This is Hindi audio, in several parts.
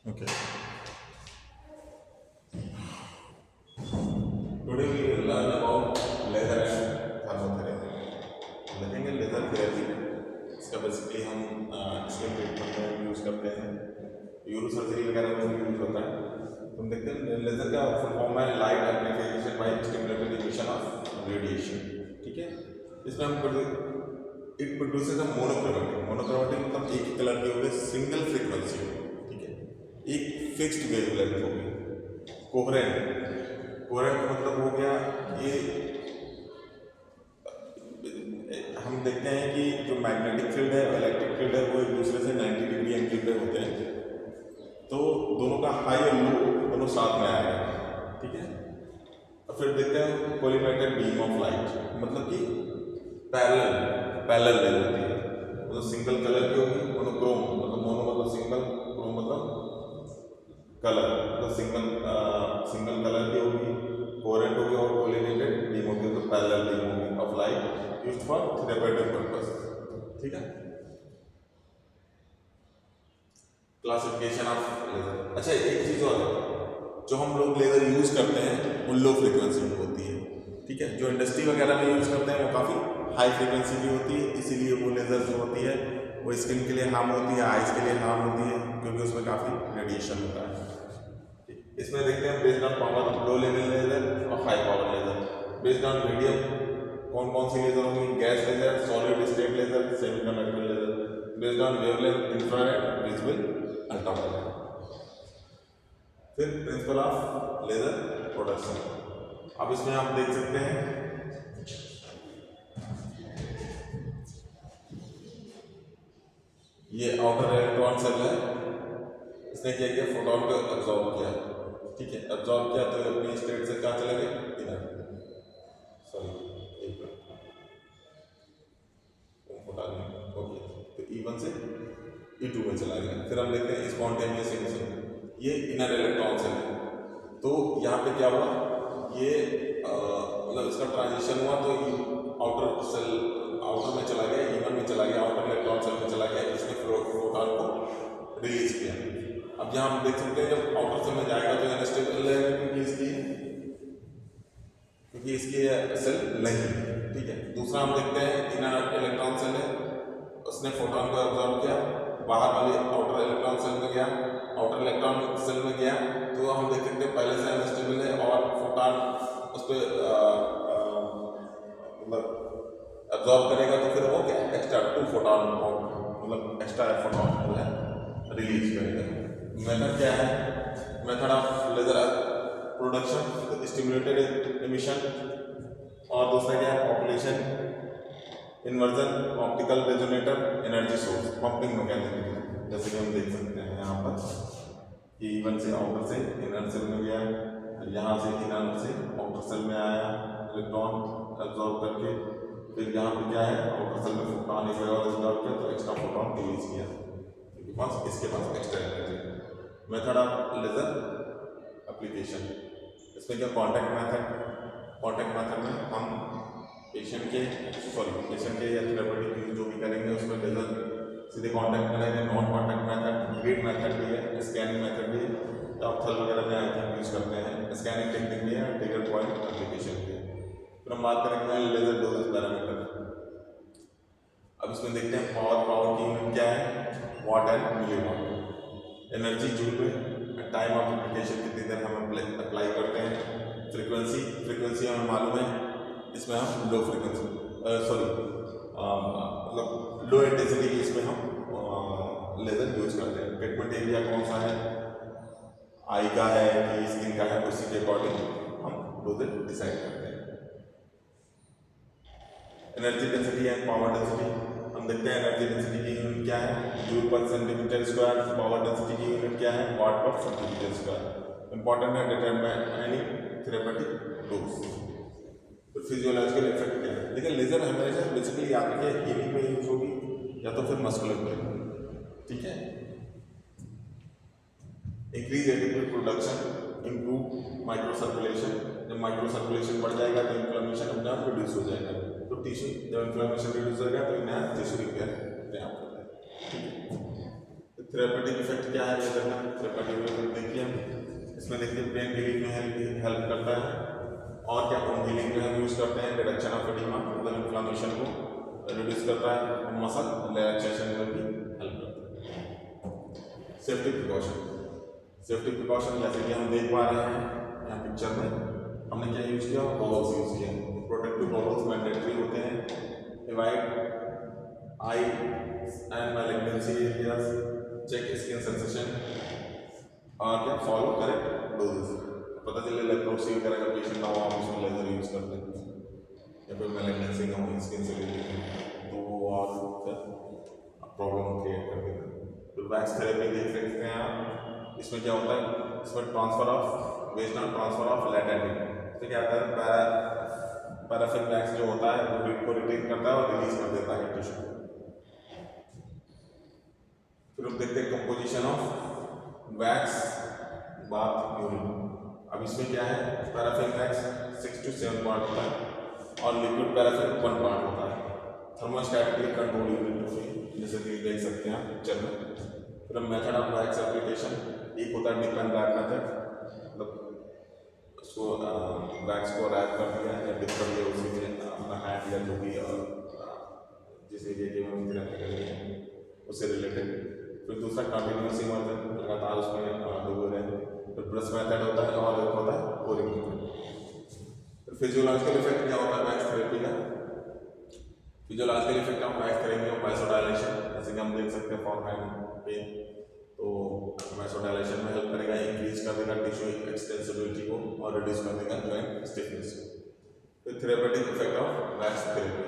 Okay. Today we will learn about leather and thermotherapy. देखेंगे लेजर थेरेपी। इसका बेसिकली हम स्किन ट्रीटमेंट में यूज़ करते हैं, यूरो सर्जरी वगैरह में भी यूज़ होता है। तुम देखते हैं लेजर का फुल फॉर्म है light application by stimulated emission of radiation. ठीक है, इसमें हम it produces a monochromatic. Monochromatic मतलब एक ही कलर की होगी, सिंगल फ्रीक्वेंसी होगी। ठीक है, एक फिक्स्ड वेवलेंथ होगी। कोहेरेंट, कोहेरेंट मतलब हो गया ये, हम देखते हैं कि जो मैग्नेटिक फील्ड है और इलेक्ट्रिक फील्ड है वो एक दूसरे से 90 डिग्री एंगल पे होते हैं, तो दोनों का हाई और लो दोनों साथ में आएगा। ठीक है, और फिर देखते हैं कोलिमेटेड बीम ऑफ लाइट, मतलब कि पैरेलल पैरेलल रे होती है, मतलब सिंगल कलर की होगी। मोनोक्रोम मतलब मोनो मतलब सिंगल, क्रोम मतलब कलर, मतलब सिंगल कलर की होगी, कोहेरेंट होगी और कोलिनेटेड बीम होगी, तो पैरेलल बीम होगी of light used for therapeutic purpose. ठीक है, क्लासिफिकेशन ऑफ लेजर। अच्छा, एक चीज और है, जो हम लोग लेजर यूज करते हैं वो लो फ्रिक्वेंसी में होती है। ठीक है, जो इंडस्ट्री वगैरह में यूज करते हैं वो काफ़ी हाई फ्रिक्वेंसी की होती है, इसीलिए वो लेजर जो होती है वो स्किन के लिए हार्म होती है, आइज के लिए हार्म होती है, क्योंकि उसमें काफ़ी रेडिएशन होता है। इसमें देखते हैं based on power, low level laser और high power laser. Based on medium कौन कौन सी लेजर होंगी, gas laser, solid state laser, semiconductor laser. Based on wavelength, infrared, visible, ultraviolet. फिर प्रिंसिपल ऑफ लेजर प्रोडक्शन। अब इसमें आप देख सकते हैं ये आउटर इलेक्ट्रॉन सेल है, इसने क्या किया, फोटोन को एब्जॉर्ब किया। ठीक है, एब्जॉर्ब किया तो अपनी स्टेट से कहाँ चले गए, इधर, सॉरी फोटोन, ओके, तो E1 से E2 में चला गया। फिर हम देखते हैं स्पॉन्टेनियस इमिशन, ये इनर इलेक्ट्रॉन सेल है। तो यहाँ पे क्या हुआ, ये मतलब इसका ट्रांजिशन हुआ तो आउटर सेल, आउटर में चला गया, E1 में चला गया, आउटर इलेक्ट्रॉन सेल में चला गया, इसने प्रोटॉन को रिलीज किया। अब यहाँ हम देख सकते हैं जब आउटर सेल में जाएगा तो अनस्टेबल रहेगा, क्योंकि इसकी सेल नहीं है। ठीक है, दूसरा हम देखते हैं इनर इलेक्ट्रॉन सेल है, उसने फोटोन को एब्जॉर्ब किया, बाहर वाले आउटर इलेक्ट्रॉन सेल में गया, आउटर इलेक्ट्रॉन सेल में गया तो हम देख सकते हैं पहले से अनस्टेबल है और फोटोन उस पर मतलब एब्जॉर्ब करेगा, तो फिर वो क्या एक्स्ट्रा 2 फोटोन मतलब एक्स्ट्रा फोटोन जो है रिलीज करेगा। मेथड क्या है, method of laser production, stimulated emission, और दूसरा क्या है population inversion, optical resonator, energy source, pumping mechanism. जैसे कि हम देख सकते हैं यहाँ पर कि E1 से आउटर से इनर सेल में गया, फिर यहाँ से इनर से आउटर सेल में आया इलेक्ट्रॉन एब्जॉर्ब करके, फिर यहाँ पर क्या है आउटर सेल में फोटोन एक और एब्जॉर्ब किया तो एक्स्ट्रा फोटोन रिलीज किया, क्योंकि पास इसके पास extra energy. Method of laser application, इसमें क्या कॉन्टैक्ट मेथड, कॉन्टैक्ट मेथड में हम पेशेंट के या थेरेपेटिक यूज जो भी करेंगे उसमें लेजर सीधे कांटेक्ट करेंगे। Non contact method, grid method भी है, स्कैनिंग मेथड भी है, ऑप्थल वगैरह में आई थिंक यूज करते हैं, स्कैनिंग टेक्निक भी है, ट्रिगर पॉइंट एप्लीकेशन भी है। फिर हम बात करेंगे लेजर डोजेज पैरामीटर। अब इसमें देखते हैं पावर की यूनिट क्या है, watt and milliwatt. Energy joule में, टाइम ऑफ एप्लीकेशन कितनी देर हम अप्लाई करते हैं, फ्रीक्वेंसी हमें मालूम है, इसमें हम लो फ्रीक्वेंसी मतलब लो इंटेंसिटी की इसमें हम लेजर यूज करते हैं। ट्रीटमेंट एरिया कौन सा है, आई का है कि स्किन का है, उसी के अकॉर्डिंग हम डोजेज डिसाइड करते हैं। Energy density and power density, हम देखते हैं एनर्जी डेंसिटी की यूनिट क्या है, जूल पर सेंटीमीटर स्क्वायर, पावर डेंसिटी की यूनिट क्या है, वाट पर सेंटीमीटर स्क्वायर। इंपॉर्टेंट है डिटरमाइन एनी थेरेपेटिक डोज। तो फिजियोलॉजिकल इफेक्ट क्या है, देखिए लेजर हमेशा बेसिकली आपके हीलिंग में यूज होगी या तो फिर मस्कुलर में। ठीक है, increase ATP production, improve micro circulation, जब माइक्रो सर्कुलेशन बढ़ जाएगा तो इन्फ्लेमेशन अपने आप रिड्यूस हो जाएगा, तो टिश्यू जब इन्फ्लेमेशन रिड्यूस होगा तो इन्हें टिश्यू रिपेयर अपने आप होता है। ठीक है, थेरेपेटिक इफेक्ट क्या है लेजर का? थेरेपेटिक इफेक्ट देखिए इसमें देखिए पेन रिलीफ में हेल्प करता है, और क्या वुंड हीलिंग में हम यूज़ करते हैं, रिडक्शन ऑफ एडिमा मतलब इन्फ्लेमेशन को रिड्यूस करता है, और मसल रिलैक्सेशन में भी हेल्प करता है। सेफ्टी प्रिकॉशन जैसे कि हम देख पा रहे हैं यहाँ पिक्चर में, हमने क्या यूज़ किया, गॉगल्स यूज़ किया। प्रोटेक्टिव गॉगल्स मैंडेटरी होते हैं। Avoid eye and malignancy areas, check skin sensation, और क्या फॉलो करेक्ट डोजेस। पता चले लेप्रोसी वगैरह का पेशेंट ना हो, आप उसमें लेजर यूज़ करते हैं या फिर मैलिग्नेंसी ना हो स्किन से रिलेटेड, तो वो और प्रॉब्लम क्रिएट कर देता है। तो वैक्स थेरेपी देख सकते हैं आप, इसमें क्या होता है, इसमें transfer of vaginal transfer of latent, तो क्या होता है पैराफिन वैक्स जो होता है वो हीट को रिटेन करता है और रिलीज कर देता है टिश्यू। फिर हम देखते हैं composition of wax bath urine. अब इसमें क्या है, पैराफिन वैक्स 6 to 7 पार्ट होता है और लिक्विड पैराफिन 1 पार्ट होता है। थर्मोस्टैटिकली कंट्रोल यूनिट जैसे कि देख सकते हैं पिक्चर में। फिर मेथड ऑफ वैक्स एप्लीकेशन, एक होता है डिप एंड रैप मेथड, मतलब उसको वैक्स को रैप कर दिया या डिप कर दिया उसी में अपना हैंड या जो भी जिस एरिया में रैप करेंगे उससे रिलेटेड। फिर दूसरा कंटिन्यूस इमर्जन, लगातार उसमें डूबे रहे। फिर ब्रश मेथड होता है और एक होता है पोरिंग मेथड। फिर फिजियोलॉजिकल इफेक्ट क्या होता है वैक्स थेरेपी का? Physiological effect of wax therapy of vasodilation, जैसे कि हम देख सकते हैं फॉर हैंड पेन, तो वासोडायलेशन में हेल्प करेगा, इंक्रीज कर देगा टिश्यू एक्सटेंसिबिलिटी को और रिड्यूस कर देगा जॉइंट स्टिफनेस को। फिर therapeutic effect of wax therapy,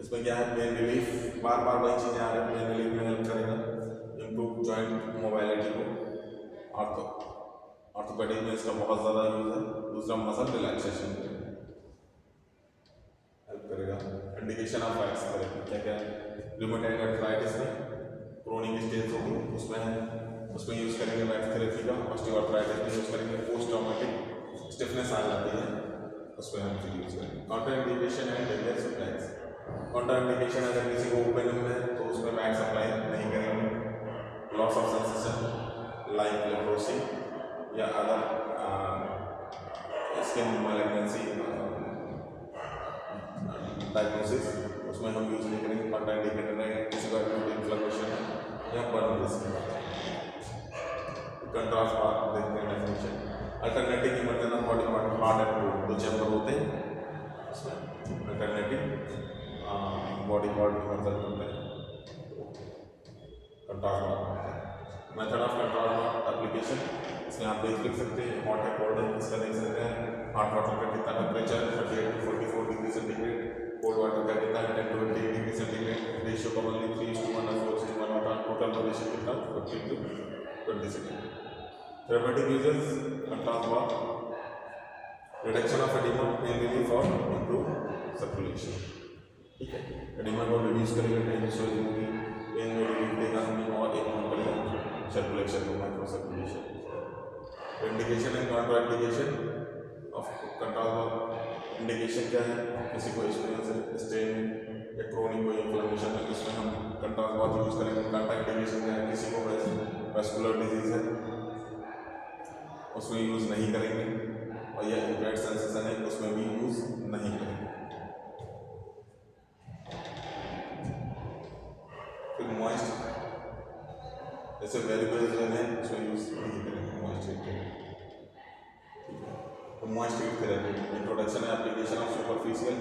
इसमें क्या है, पेन रिलीफ, बार बार वही चीज़ें आ रही है, पेन रिलीफ में हेल्प करेगा, इम्प्रूव जॉइंट मोबाइलिटी को, ऑर्थोपेडिक में इसका बहुत ज़्यादा यूज है। दूसरा मसल रिलैक्सेशन हेल्प करेगा। इंडिकेशन ऑफ वैक्स थेरेपी क्या क्या है, रूमेटॉइड आर्थराइटिस में क्रोनिक स्टेज होगी उसमें यूज़ करेंगे वैक्स थेरेपी का। ऑस्टियोआर्थराइटिस में यूज़ करेंगे, पोस्ट ट्रॉमेटिक स्टिफनेस आ जाती है उसमें हम यूज़ करेंगे। Contraindication and dangers of wax, contraindication अगर किसी को ओपन है तो उसमें वैक्स अप्लाई नहीं करेंगे। Loss of sensation like leprosy या अदर स्किन मैलिग्नेंसी डायग्नोसिस, उसमें हम यूज़ नहीं करेंगे। कॉन्ट्राइंडिकेटेड है किसी का एक्यूट इन्फ्लेमेशन है या बर्न रिस्क। कंट्रास्ट बार देखते हैं definition. Alternative immersion of body part, heart and ब्लूड, दो चैम्बर होते हैं उसमें अल्टरनेटिव बॉडी पार्ट इमर्जन करते हैं, contrast bar. Method of contrast bar application, इसमें आप लिख सकते हैं हॉट है कोल्ड है, इसका देख सकते हैं हॉट वाटर का कितना temperature 38 to 44 degree centigrade, cold water का कितना 10 to 20 degree centigrade, ratio commonly 3:1 और 4:1 होता है, टोटल रेशियो कितना 50 to 20 centigrade. Therapeutic uses, contrast bar, reduction of oedema, pain relief और इम्प्रूव सर्कुलेशन। ठीक है, एडिमा को रिड्यूस करेगा, टेंशन होगी, पेन में रिलीफ देगा हमें और इम्प्रूव करेगा सर्कुलेशन को, micro circulation. Indication and contraindication of contrast bar, indication क्या है, किसी को एक्सपीरियंस है स्टेन या क्रोनिक कोई इन्फ्लेमेशन है, इसमें हम कंट्रास्ट बार यूज़ करेंगे। कॉन्ट्राइंडिकेशन क्या है, किसी को वैस्कुलर डिजीज है उसमें यूज़ नहीं करेंगे, और यह इम्पेयर्ड सेंसेशन है उसमें भी यूज़ नहीं करेंगे। फिर मॉइस्ट, जैसे वेरिएबल जोन है उसमें यूज़ नहीं करेंगे मॉइस्ट हीट थेरेपी। ठीक है, तो मॉइस्ट हीट थेरेपी इंट्रोडक्शन है, application of superficial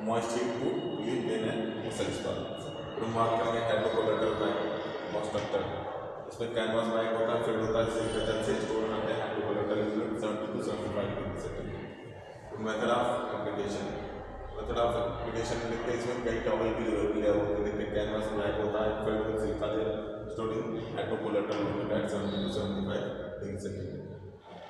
moist heat to relieve pain and muscle spasm. फिर बात करेंगे हाइड्रोकोलेटरल बैग और स्ट्रक्चर, इसमें कैनवास बैग होता है, फिर होता है सिलिकॉन से स्टोर करते हैं hydrocollator unit 70 to 75 degree centigrade. Method of application, method of application लिखते हैं, इसमें कई टॉवल की लेयर होती है, देखते हैं कैनवास बैग होता है, फिर सिलिकॉन से storing hydrocollator unit at 70 to 75 degree centigrade.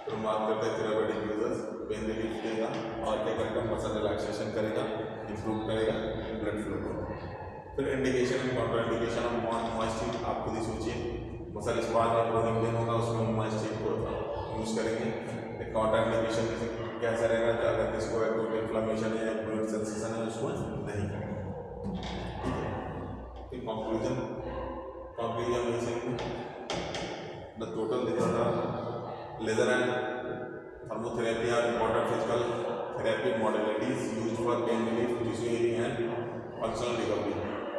फिर बात करते हैं थेरेपेटिक यूजेस, पेन रिलीफ देगा और क्या करेगा, मसल रिलैक्सेशन करेगा, इंप्रूव करेगा ब्लड फ्लो को। फिर indication and contraindication of moist heat, आप खुद ही सोचिए, मसल स्पाज़म या क्रोनिक पेन होगा उसमें हम मॉइस्ट हीट को यूज़ करेंगे। कॉन्ट्राइंडिकेशन कैसा रहेगा, अगर किसी को एक्यूट इन्फ्लेमेशन है या ब्लड सेंसेशन है उसको नहीं करेंगे। Conclusion, Probably I'm using the total laser and thermotherapy are important physical therapy modalities used for pain relief, tissue healing, and functional recovery.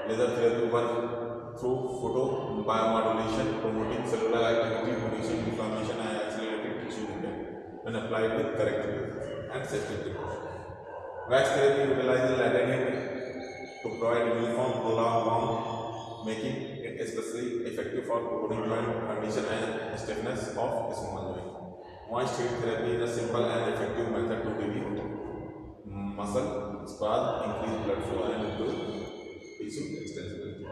Laser therapy work through photobiomodulation, promoting cellular activity, reducing inflammation, and accelerating tissue repair when applied with correct doses and safety precautions. Wax therapy utilizes latent heat to provide uniform prolonged warmth, making it especially effective for cooling joint condition and stiffness of small joint. Moist heat therapy is a simple and effective method to relieve muscle spasm, increase blood flow, and improve tissue extensibility.